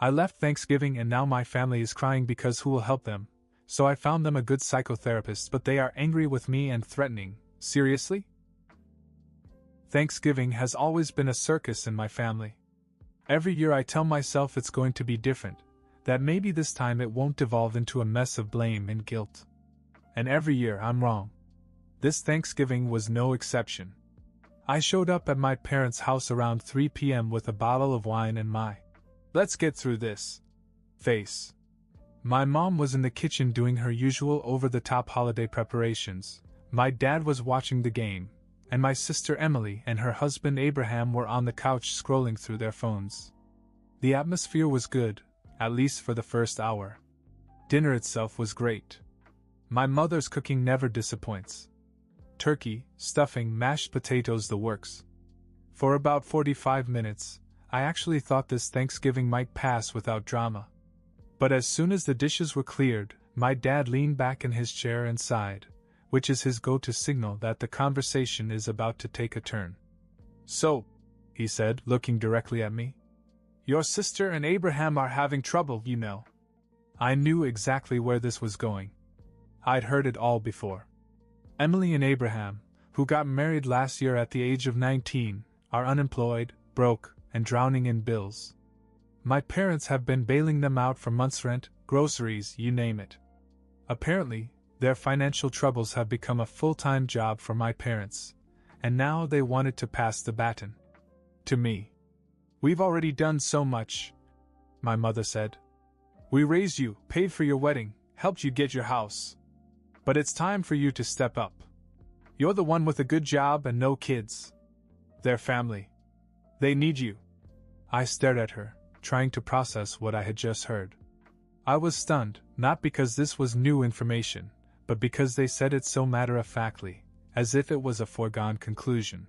I left Thanksgiving and now my family is crying because who will help them, so I found them a good psychotherapist, but they are angry with me and threatening. Seriously? Thanksgiving has always been a circus in my family. Every year I tell myself it's going to be different, that maybe this time it won't devolve into a mess of blame and guilt. And every year I'm wrong. This Thanksgiving was no exception. I showed up at my parents' house around 3 p.m. with a bottle of wine and my "let's get through this" face. My mom was in the kitchen doing her usual over-the-top holiday preparations, my dad was watching the game, and my sister Emily and her husband Abraham were on the couch scrolling through their phones. The atmosphere was good, at least for the first hour. Dinner itself was great. My mother's cooking never disappoints. Turkey, stuffing, mashed potatoes, the works. For about 45 minutes, I actually thought this Thanksgiving might pass without drama. But as soon as the dishes were cleared, my dad leaned back in his chair and sighed, which is his go-to signal that the conversation is about to take a turn. "So," he said, looking directly at me, "your sister and Abraham are having trouble, you know." I knew exactly where this was going. I'd heard it all before. Emily and Abraham, who got married last year at the age of 19, are unemployed, broke, and drowning in bills. My parents have been bailing them out for month's rent, groceries, you name it. Apparently, their financial troubles have become a full-time job for my parents, and now they wanted to pass the baton to me. "We've already done so much," my mother said. "We raised you, paid for your wedding, helped you get your house. But it's time for you to step up. You're the one with a good job and no kids. Their family. They need you." I stared at her, trying to process what I had just heard. I was stunned, not because this was new information, but because they said it so matter-of-factly, as if it was a foregone conclusion.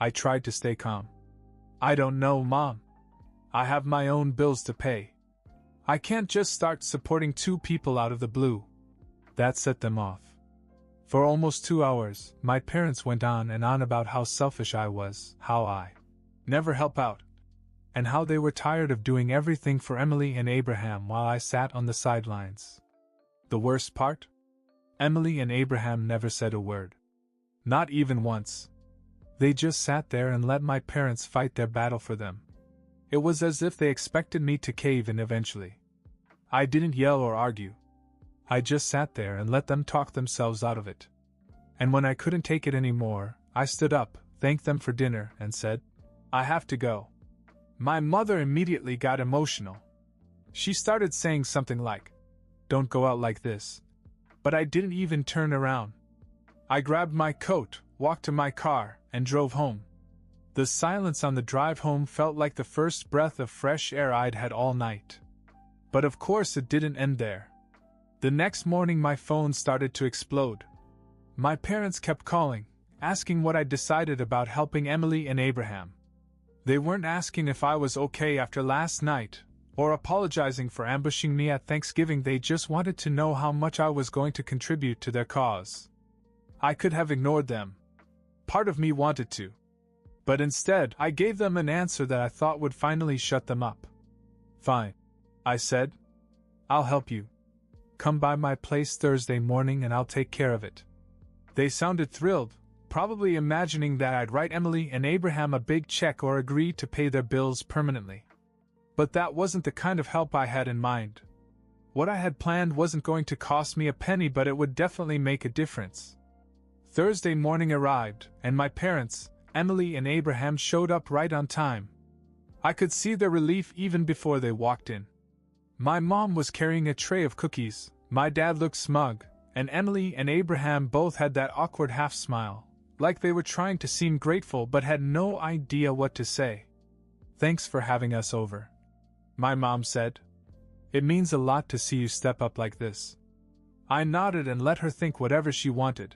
I tried to stay calm. "I don't know, Mom. I have my own bills to pay. I can't just start supporting two people out of the blue." That set them off. For almost 2 hours, my parents went on and on about how selfish I was, how I never help out, and how they were tired of doing everything for Emily and Abraham while I sat on the sidelines. The worst part? Emily and Abraham never said a word. Not even once. They just sat there and let my parents fight their battle for them. It was as if they expected me to cave in eventually. I didn't yell or argue. I just sat there and let them talk themselves out of it. And when I couldn't take it anymore, I stood up, thanked them for dinner, and said, "I have to go." My mother immediately got emotional. She started saying something like, "Don't go out like this." But I didn't even turn around. I grabbed my coat, walked to my car, and drove home. The silence on the drive home felt like the first breath of fresh air I'd had all night. But of course it didn't end there. The next morning my phone started to explode. My parents kept calling, asking what I'd decided about helping Emily and Abraham. They weren't asking if I was okay after last night, or apologizing for ambushing me at Thanksgiving. They just wanted to know how much I was going to contribute to their cause. I could have ignored them. Part of me wanted to. But instead, I gave them an answer that I thought would finally shut them up. "Fine," I said. "I'll help you. Come by my place Thursday morning and I'll take care of it." They sounded thrilled, probably imagining that I'd write Emily and Abraham a big check or agree to pay their bills permanently. But that wasn't the kind of help I had in mind. What I had planned wasn't going to cost me a penny, but it would definitely make a difference. Thursday morning arrived, and my parents, Emily and Abraham, showed up right on time. I could see their relief even before they walked in. My mom was carrying a tray of cookies, my dad looked smug, and Emily and Abraham both had that awkward half-smile, like they were trying to seem grateful but had no idea what to say. "Thanks for having us over," my mom said. "It means a lot to see you step up like this." I nodded and let her think whatever she wanted.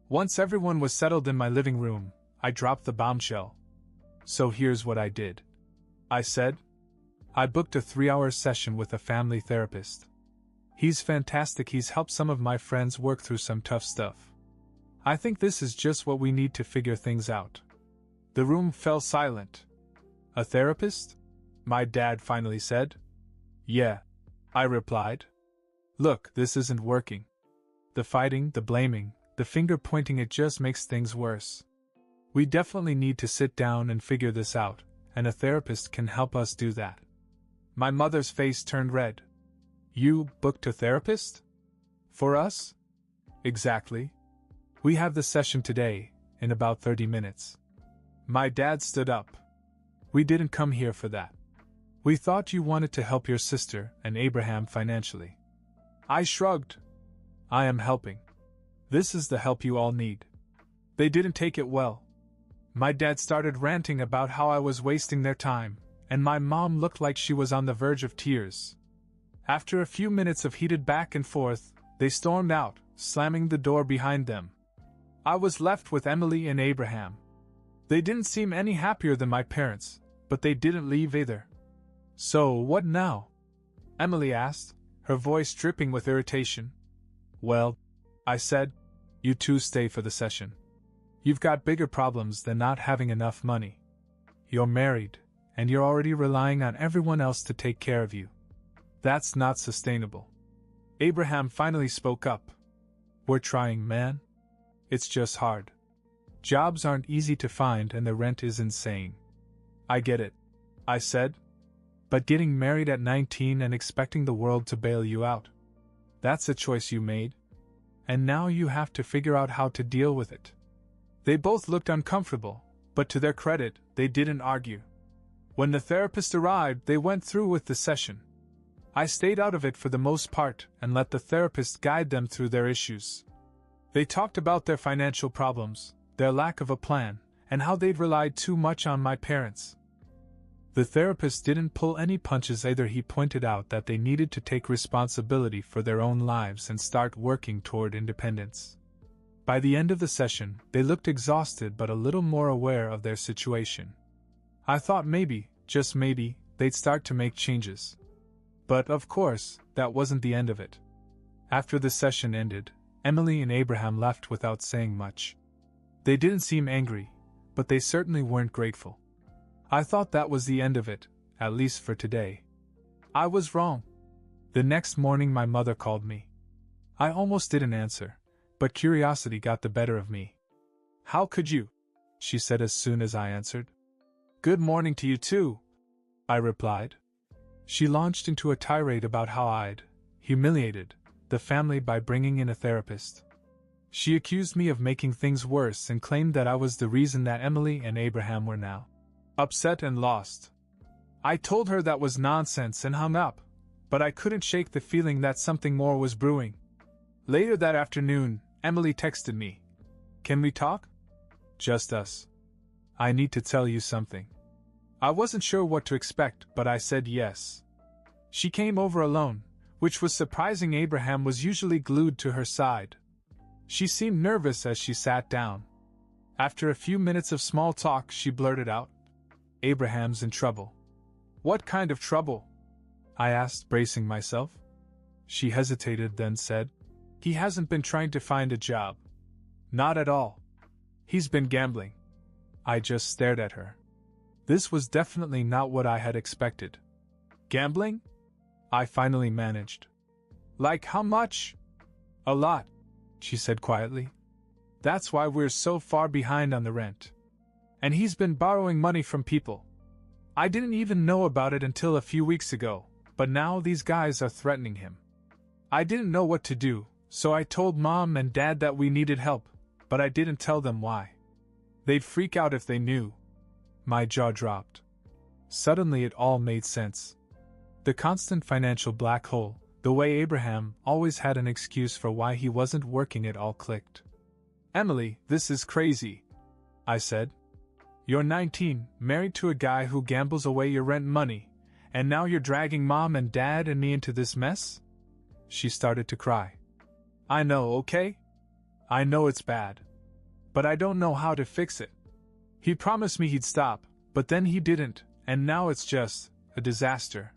Once everyone was settled in my living room, I dropped the bombshell. "So here's what I did," I said. I booked a 3-hour session with a family therapist. He's fantastic. He's helped some of my friends work through some tough stuff. I think this is just what we need to figure things out. The room fell silent. "A therapist?" my dad finally said. Yeah, I replied. Look, this isn't working. The fighting, the blaming, the finger pointing, it just makes things worse. We definitely need to sit down and figure this out, and a therapist can help us do that. My mother's face turned red. You booked a therapist? For us? Exactly. We have the session today, in about 30 minutes. My dad stood up. We didn't come here for that. We thought you wanted to help your sister and Abraham financially. I shrugged. I am helping. This is the help you all need. They didn't take it well. My dad started ranting about how I was wasting their time, and my mom looked like she was on the verge of tears. After a few minutes of heated back and forth, they stormed out, slamming the door behind them. I was left with Emily and Abraham. They didn't seem any happier than my parents, but they didn't leave either. So, what now? Emily asked, her voice dripping with irritation. Well, I said, you two stay for the session. You've got bigger problems than not having enough money. You're married, and you're already relying on everyone else to take care of you. That's not sustainable. Abraham finally spoke up. We're trying, man. It's just hard. Jobs aren't easy to find and the rent is insane. I get it, I said. But getting married at 19 and expecting the world to bail you out, that's a choice you made. And now you have to figure out how to deal with it. They both looked uncomfortable, but to their credit, they didn't argue. When the therapist arrived, they went through with the session. I stayed out of it for the most part and let the therapist guide them through their issues. They talked about their financial problems, their lack of a plan, and how they'd relied too much on my parents. The therapist didn't pull any punches either. He pointed out that they needed to take responsibility for their own lives and start working toward independence. By the end of the session, they looked exhausted but a little more aware of their situation. I thought maybe, just maybe, they'd start to make changes. But, of course, that wasn't the end of it. After the session ended, Emily and Abraham left without saying much. They didn't seem angry, but they certainly weren't grateful. I thought that was the end of it, at least for today. I was wrong. The next morning my mother called me. I almost didn't answer, but curiosity got the better of me. How could you? She said as soon as I answered. Good morning to you too, I replied. She launched into a tirade about how I'd humiliated the family by bringing in a therapist. She accused me of making things worse and claimed that I was the reason that Emily and Abraham were now upset and lost. I told her that was nonsense and hung up, but I couldn't shake the feeling that something more was brewing. Later that afternoon, Emily texted me. Can we talk? Just us. I need to tell you something. I wasn't sure what to expect, but I said yes. She came over alone, which was surprising. Abraham was usually glued to her side. She seemed nervous as she sat down. After a few minutes of small talk, she blurted out, Abraham's in trouble. What kind of trouble? I asked, bracing myself. She hesitated, then said, He hasn't been trying to find a job. Not at all. He's been gambling. I just stared at her. This was definitely not what I had expected. Gambling? I finally managed. Like how much? A lot, she said quietly. That's why we're so far behind on the rent. And he's been borrowing money from people. I didn't even know about it until a few weeks ago, but now these guys are threatening him. I didn't know what to do, so I told Mom and Dad that we needed help, but I didn't tell them why. They'd freak out if they knew. My jaw dropped. Suddenly it all made sense. The constant financial black hole, the way Abraham always had an excuse for why he wasn't working, it all clicked. Emily, this is crazy, I said. You're 19, married to a guy who gambles away your rent money, and now you're dragging Mom and Dad and me into this mess? She started to cry. I know, okay? I know it's bad. But I don't know how to fix it. He promised me he'd stop, but then he didn't, and now it's just a disaster.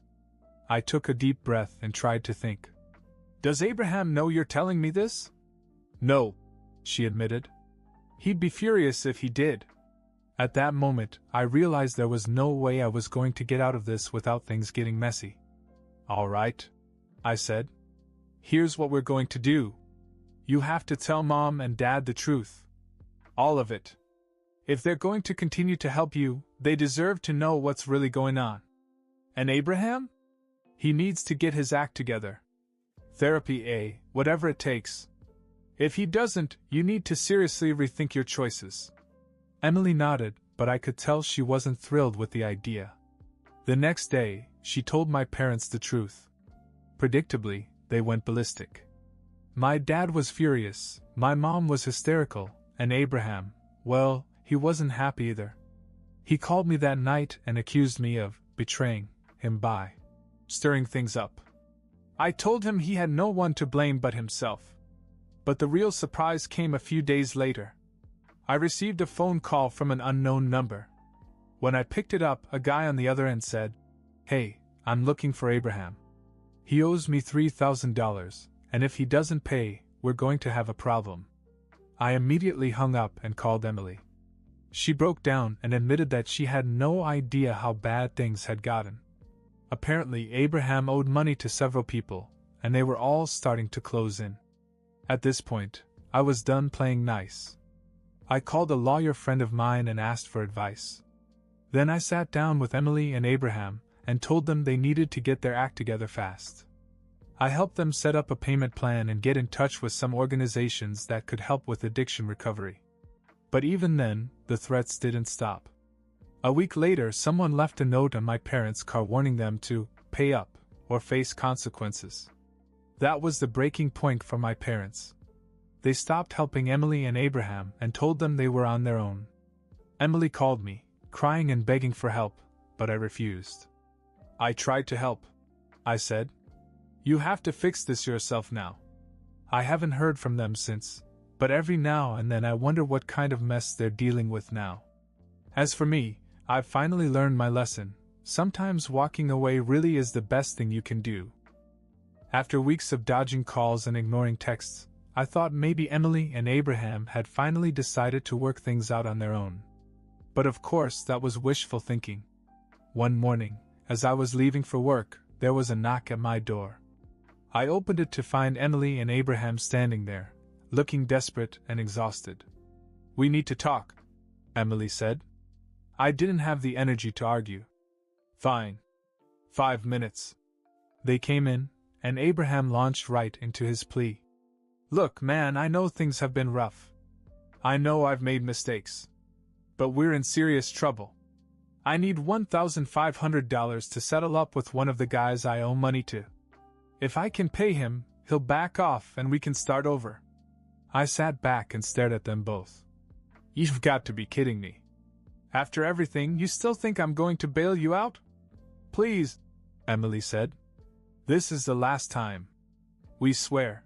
I took a deep breath and tried to think. Does Abraham know you're telling me this? No, she admitted. He'd be furious if he did. At that moment, I realized there was no way I was going to get out of this without things getting messy. All right, I said. Here's what we're going to do. You have to tell Mom and Dad the truth. All of it. If they're going to continue to help you, they deserve to know what's really going on. And Abraham? He needs to get his act together. Therapy, whatever it takes. If he doesn't, you need to seriously rethink your choices. Emily nodded, but I could tell she wasn't thrilled with the idea. The next day, she told my parents the truth. Predictably, they went ballistic. My dad was furious, my mom was hysterical, and Abraham, well, he wasn't happy either. He called me that night and accused me of betraying him by stirring things up. I told him he had no one to blame but himself. But the real surprise came a few days later. I received a phone call from an unknown number. When I picked it up, a guy on the other end said, "Hey, I'm looking for Abraham. He owes me $3,000, and if he doesn't pay, we're going to have a problem." I immediately hung up and called Emily. She broke down and admitted that she had no idea how bad things had gotten. Apparently, Abraham owed money to several people, and they were all starting to close in. At this point, I was done playing nice. I called a lawyer friend of mine and asked for advice. Then I sat down with Emily and Abraham and told them they needed to get their act together fast. I helped them set up a payment plan and get in touch with some organizations that could help with addiction recovery. But even then, the threats didn't stop. A week later, someone left a note on my parents' car warning them to pay up or face consequences. That was the breaking point for my parents. They stopped helping Emily and Abraham and told them they were on their own. Emily called me, crying and begging for help, but I refused. "I tried to help," I said. "You have to fix this yourself now." I haven't heard from them since, but every now and then I wonder what kind of mess they're dealing with now. As for me, I've finally learned my lesson. Sometimes walking away really is the best thing you can do. After weeks of dodging calls and ignoring texts, I thought maybe Emily and Abraham had finally decided to work things out on their own. But of course, that was wishful thinking. One morning, as I was leaving for work, there was a knock at my door. I opened it to find Emily and Abraham standing there, looking desperate and exhausted. "We need to talk," Emily said. I didn't have the energy to argue. "Fine. 5 minutes." They came in, and Abraham launched right into his plea. "Look, man, I know things have been rough. I know I've made mistakes. But we're in serious trouble. I need $1,500 to settle up with one of the guys I owe money to. If I can pay him, he'll back off and we can start over." I sat back and stared at them both. "You've got to be kidding me. After everything, you still think I'm going to bail you out?" "Please," Emily said. "This is the last time. We swear."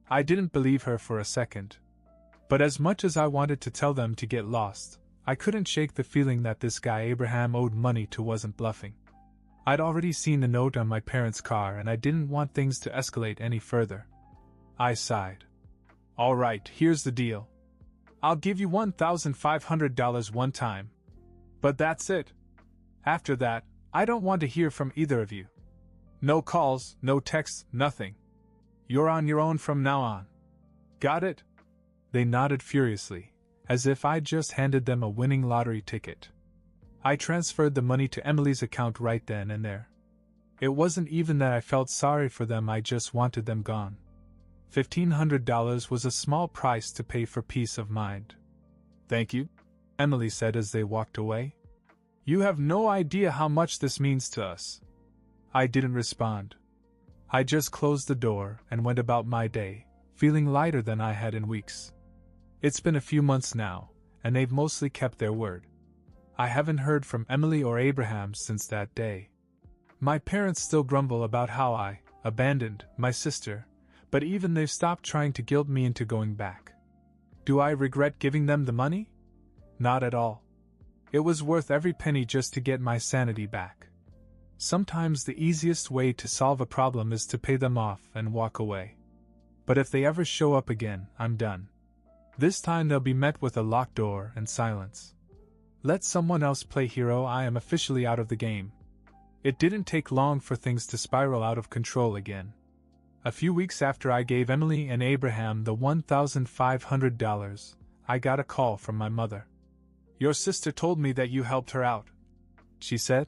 I didn't believe her for a second. But as much as I wanted to tell them to get lost, I couldn't shake the feeling that this guy Abraham owed money to wasn't bluffing. I'd already seen the note on my parents' car and I didn't want things to escalate any further. I sighed. "All right, here's the deal. I'll give you $1,500 one time. But that's it. After that, I don't want to hear from either of you. No calls, no texts, nothing. You're on your own from now on. Got it?" They nodded furiously, as if I'd just handed them a winning lottery ticket. I transferred the money to Emily's account right then and there. It wasn't even that I felt sorry for them, I just wanted them gone. $1,500 was a small price to pay for peace of mind. "Thank you," Emily said as they walked away. "You have no idea how much this means to us." I didn't respond. I just closed the door and went about my day, feeling lighter than I had in weeks. It's been a few months now, and they've mostly kept their word. I haven't heard from Emily or Abraham since that day. My parents still grumble about how I abandoned my sister, but even they've stopped trying to guilt me into going back. Do I regret giving them the money? Not at all. It was worth every penny just to get my sanity back. Sometimes the easiest way to solve a problem is to pay them off and walk away. But if they ever show up again, I'm done. This time they'll be met with a locked door and silence. Let someone else play hero. I am officially out of the game. It didn't take long for things to spiral out of control again. A few weeks after I gave Emily and Abraham the $1,500, I got a call from my mother. "Your sister told me that you helped her out," she said.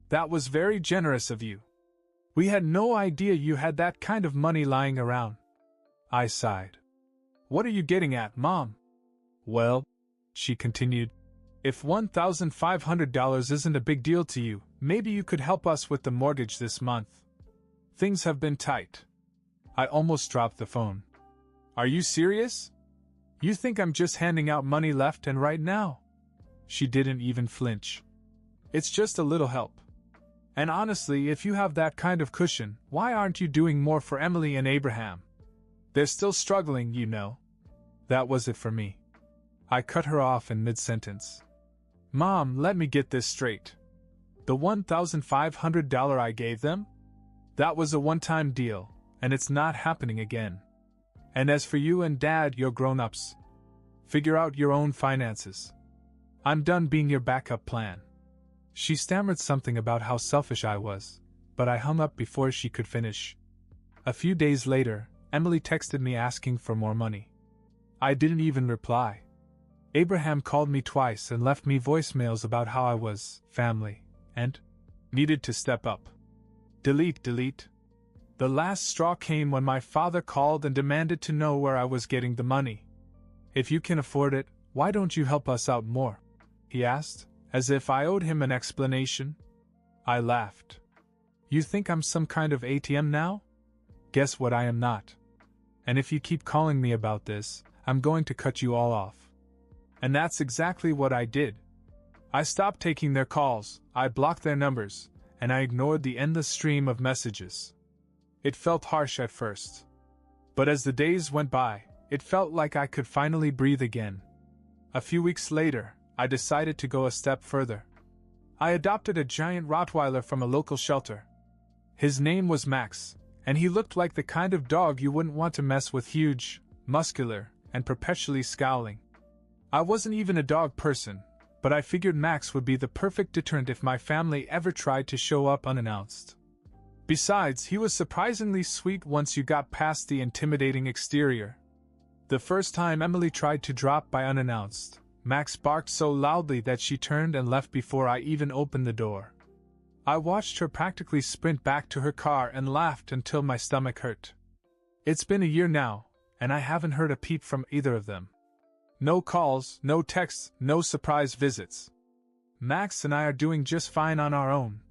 "That was very generous of you. We had no idea you had that kind of money lying around." I sighed. "What are you getting at, Mom?" "Well," she continued, "if $1,500 isn't a big deal to you, maybe you could help us with the mortgage this month. Things have been tight." I almost dropped the phone. "Are you serious? You think I'm just handing out money left and right now?" She didn't even flinch. "It's just a little help. And honestly, if you have that kind of cushion, why aren't you doing more for Emily and Abraham? They're still struggling, you know." That was it for me. I cut her off in mid-sentence. "Mom, let me get this straight. The $1,500 I gave them? That was a one-time deal, and it's not happening again. And as for you and Dad, you're grown-ups. Figure out your own finances. I'm done being your backup plan." She stammered something about how selfish I was, but I hung up before she could finish. A few days later, Emily texted me asking for more money. I didn't even reply. Abraham called me twice and left me voicemails about how I was family and needed to step up. Delete. The last straw came when my father called and demanded to know where I was getting the money. "If you can afford it, why don't you help us out more?" he asked, as if I owed him an explanation. I laughed. "You think I'm some kind of ATM now? Guess what I am not. And if you keep calling me about this, I'm going to cut you all off." And that's exactly what I did. I stopped taking their calls, I blocked their numbers, and I ignored the endless stream of messages. It felt harsh at first. But as the days went by, it felt like I could finally breathe again. A few weeks later, I decided to go a step further. I adopted a giant Rottweiler from a local shelter. His name was Max, and he looked like the kind of dog you wouldn't want to mess with, huge, muscular, and perpetually scowling. I wasn't even a dog person, but I figured Max would be the perfect deterrent if my family ever tried to show up unannounced. Besides, he was surprisingly sweet once you got past the intimidating exterior. The first time Emily tried to drop by unannounced, Max barked so loudly that she turned and left before I even opened the door. I watched her practically sprint back to her car and laughed until my stomach hurt. It's been a year now, and I haven't heard a peep from either of them. No calls, no texts, no surprise visits. Max and I are doing just fine on our own.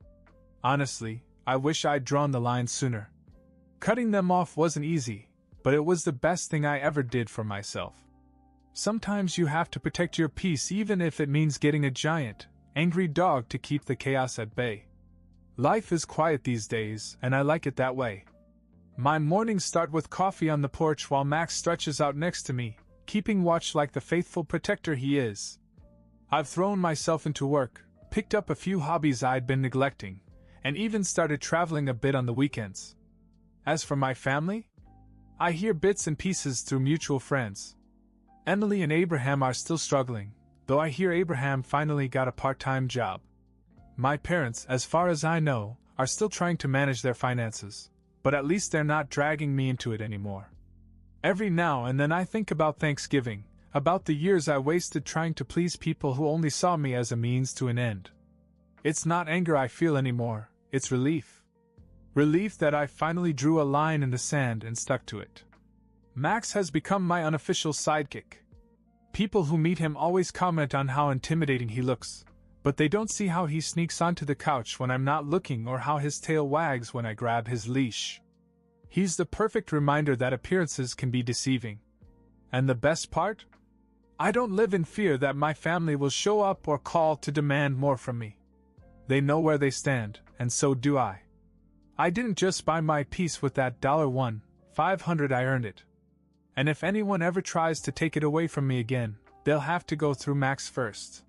Honestly, I wish I'd drawn the line sooner. Cutting them off wasn't easy, but it was the best thing I ever did for myself. Sometimes you have to protect your peace even if it means getting a giant, angry dog to keep the chaos at bay. Life is quiet these days, and I like it that way. My mornings start with coffee on the porch while Max stretches out next to me, keeping watch like the faithful protector he is. I've thrown myself into work, picked up a few hobbies I'd been neglecting, and even started traveling a bit on the weekends. As for my family, I hear bits and pieces through mutual friends. Emily and Abraham are still struggling, though I hear Abraham finally got a part-time job. My parents, as far as I know, are still trying to manage their finances, but at least they're not dragging me into it anymore. Every now and then I think about Thanksgiving, about the years I wasted trying to please people who only saw me as a means to an end. It's not anger I feel anymore, it's relief. Relief that I finally drew a line in the sand and stuck to it. Max has become my unofficial sidekick. People who meet him always comment on how intimidating he looks, but they don't see how he sneaks onto the couch when I'm not looking or how his tail wags when I grab his leash. He's the perfect reminder that appearances can be deceiving. And the best part? I don't live in fear that my family will show up or call to demand more from me. They know where they stand, and so do I. I didn't just buy my peace with that $1,500 I earned it. And if anyone ever tries to take it away from me again, they'll have to go through Max first.